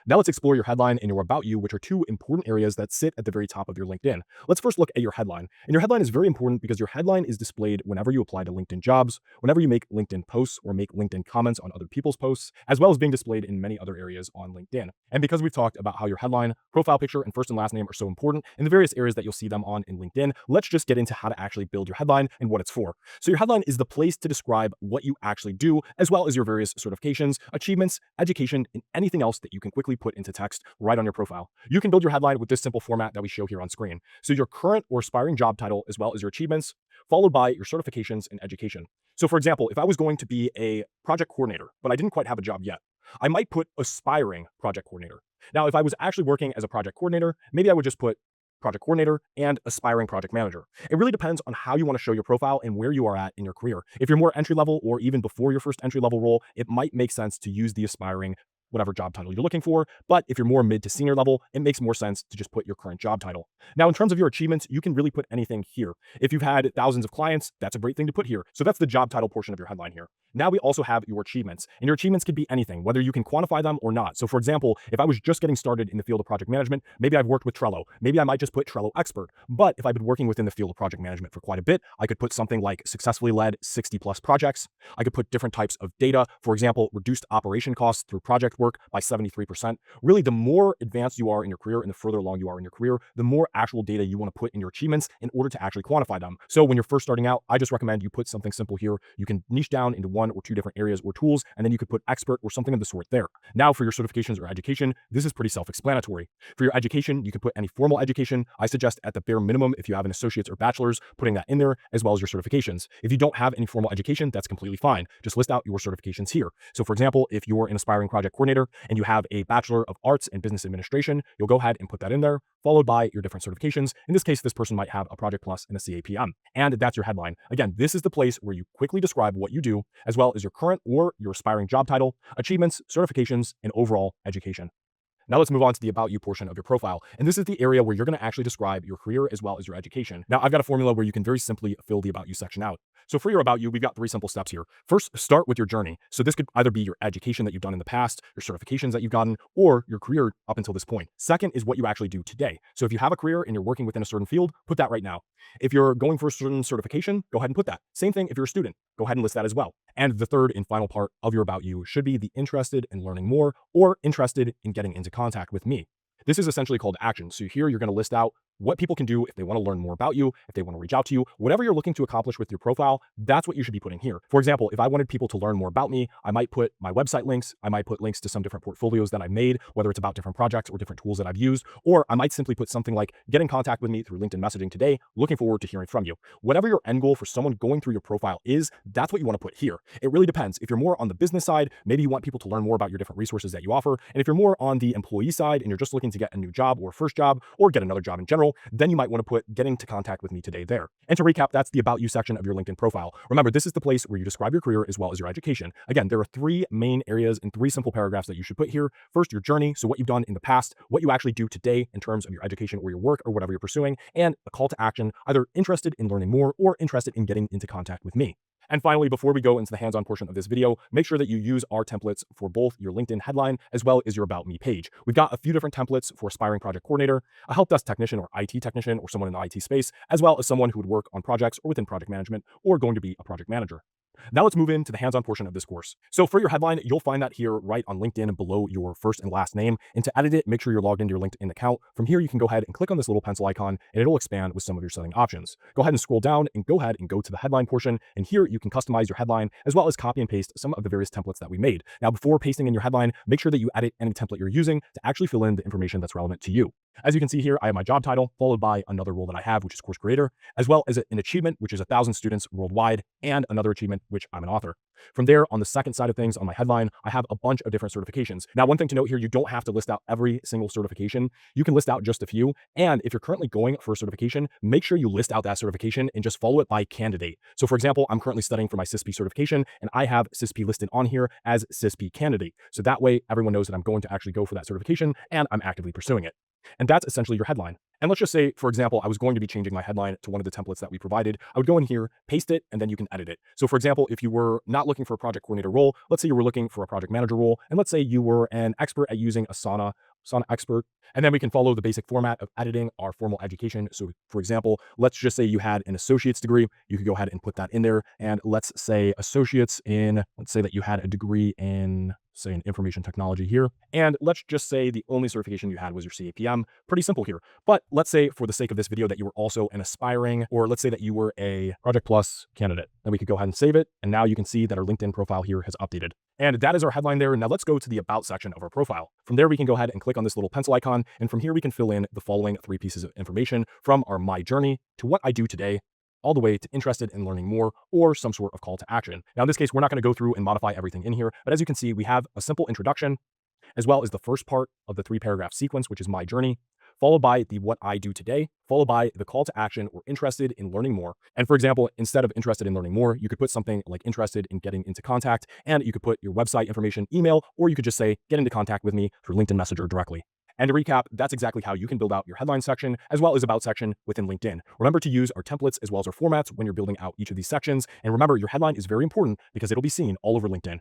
Now let's explore your headline and your about you, which are two important areas that sit at the very top of your LinkedIn. Let's first look at your headline. And your headline is very important because your headline is displayed whenever you apply to LinkedIn jobs, whenever you make LinkedIn posts or make LinkedIn comments on other people's posts, as well as being displayed in many other areas on LinkedIn. And because we've talked about how your headline, profile picture, and first and last name are so important in the various areas that you'll see them on in LinkedIn, let's just get into how to actually build your headline and what it's for. So your headline is the place to describe what you actually do, as well as your various certifications, achievements, education, and anything else that you can quickly put into text right on your profile. You can build your headline with this simple format that we show here on screen. So your current or aspiring job title, as well as your achievements, followed by your certifications and education. So for example, if I was going to be a project coordinator, but I didn't quite have a job yet, I might put aspiring project coordinator. Now, if I was actually working as a project coordinator, maybe I would just put project coordinator and aspiring project manager. It really depends on how you want to show your profile and where you are at in your career. If you're more entry level or even before your first entry level role, it might make sense to use the aspiring whatever job title you're looking for. But if you're more mid to senior level, it makes more sense to just put your current job title. Now, in terms of your achievements, you can really put anything here. If you've had thousands of clients, that's a great thing to put here. So that's the job title portion of your headline here. Now we also have your achievements, and your achievements could be anything, whether you can quantify them or not. So for example, if I was just getting started in the field of project management, maybe I've worked with Trello. Maybe I might just put Trello expert. But if I've been working within the field of project management for quite a bit, I could put something like successfully led 60 plus projects. I could put different types of data. For example, reduced operation costs through project work by 73%. Really, the more advanced you are in your career and the further along you are in your career, the more actual data you want to put in your achievements in order to actually quantify them. So when you're first starting out, I just recommend you put something simple here. You can niche down into one or two different areas or tools, and then you could put expert or something of the sort there. Now for your certifications or education, this is pretty self-explanatory. For your education, you can put any formal education. I suggest at the bare minimum, if you have an associate's or bachelor's, putting that in there, as well as your certifications. If you don't have any formal education, that's completely fine. Just list out your certifications here. So for example, if you're an aspiring project coordinator and you have a Bachelor of Arts in Business Administration, you'll go ahead and put that in there, followed by your different certifications. In this case, this person might have a Project Plus and a CAPM. And that's your headline. Again, this is the place where you quickly describe what you do, as well as your current or your aspiring job title, achievements, certifications, and overall education. Now let's move on to the about you portion of your profile. And this is the area where you're going to actually describe your career as well as your education. Now I've got a formula where you can very simply fill the about you section out. So for your about you, we've got three simple steps here. First, start with your journey. So this could either be your education that you've done in the past, your certifications that you've gotten, or your career up until this point. Second is what you actually do today. So if you have a career and you're working within a certain field, put that right now. If you're going for a certain certification, go ahead and put that. Same thing if you're a student, go ahead and list that as well. And the third and final part of your about you should be the interested in learning more or interested in getting into contact with me. This is essentially called action. So here you're going to list out what people can do if they want to learn more about you, if they want to reach out to you, whatever you're looking to accomplish with your profile, that's what you should be putting here. For example, if I wanted people to learn more about me, I might put my website links. I might put links to some different portfolios that I made, whether it's about different projects or different tools that I've used, or I might simply put something like get in contact with me through LinkedIn messaging today. Looking forward to hearing from you. Whatever your end goal for someone going through your profile is, that's what you want to put here. It really depends. If you're more on the business side, maybe you want people to learn more about your different resources that you offer. And if you're more on the employee side and you're just looking to get a new job or first job or get another job in general, then you might want to put getting into contact with me today there. And to recap, that's the about you section of your LinkedIn profile. Remember, this is the place where you describe your career as well as your education. Again, there are three main areas and three simple paragraphs that you should put here. First, your journey. So what you've done in the past, what you actually do today in terms of your education or your work or whatever you're pursuing, and a call to action, either interested in learning more or interested in getting into contact with me. And finally, before we go into the hands-on portion of this video, make sure that you use our templates for both your LinkedIn headline as well as your About Me page. We've got a few different templates for aspiring project coordinator, a help desk technician or IT technician or someone in the IT space, as well as someone who would work on projects or within project management or going to be a project manager. Now let's move into the hands-on portion of this course. So for your headline, you'll find that here right on LinkedIn below your first and last name. And to edit it, make sure you're logged into your LinkedIn account. From here, you can go ahead and click on this little pencil icon and it'll expand with some of your setting options. Go ahead and scroll down and go ahead and go to the headline portion. And here you can customize your headline as well as copy and paste some of the various templates that we made. Now, before pasting in your headline, make sure that you edit any template you're using to actually fill in the information that's relevant to you. As you can see here, I have my job title followed by another role that I have, which is course creator, as well as an achievement, which is 1,000 students worldwide, and another achievement, which I'm an author. From there, on the second side of things, on my headline, I have a bunch of different certifications. Now, one thing to note here, you don't have to list out every single certification. You can list out just a few. And if you're currently going for a certification, make sure you list out that certification and just follow it by candidate. So for example, I'm currently studying for my CISP certification, and I have CISP listed on here as CISP candidate. So that way, everyone knows that I'm going to actually go for that certification and I'm actively pursuing it. And that's essentially your headline. And let's just say, for example, I was going to be changing my headline to one of the templates that we provided. I would go in here, paste it, and then you can edit it. So for example, if you were not looking for a project coordinator role, let's say you were looking for a project manager role, and let's say you were an expert at using Asana expert, and then we can follow the basic format of editing our formal education. So for example, let's just say you had an associate's degree. You could go ahead and put that in there. And let's say associates in, let's say that you had a degree in, say, in information technology here. And let's just say the only certification you had was your CAPM. Pretty simple here. But let's say for the sake of this video that you were also an aspiring, or let's say that you were a Project Plus candidate. Then we could go ahead and save it. And now you can see that our LinkedIn profile here has updated. And that is our headline there. Now let's go to the About section of our profile. From there, we can go ahead and click on this little pencil icon. And from here, we can fill in the following 3 pieces of information from our My Journey to what I do today, all the way to interested in learning more, or some sort of call to action. Now, in this case, we're not going to go through and modify everything in here, but as you can see, we have a simple introduction, as well as the first part of the 3-paragraph sequence, which is My Journey, followed by the what I do today, followed by the call to action or interested in learning more. And for example, instead of interested in learning more, you could put something like interested in getting into contact, and you could put your website information, email, or you could just say, get into contact with me through LinkedIn Messenger directly. And to recap, that's exactly how you can build out your headline section as well as about section within LinkedIn. Remember to use our templates as well as our formats when you're building out each of these sections. And remember, your headline is very important because it'll be seen all over LinkedIn.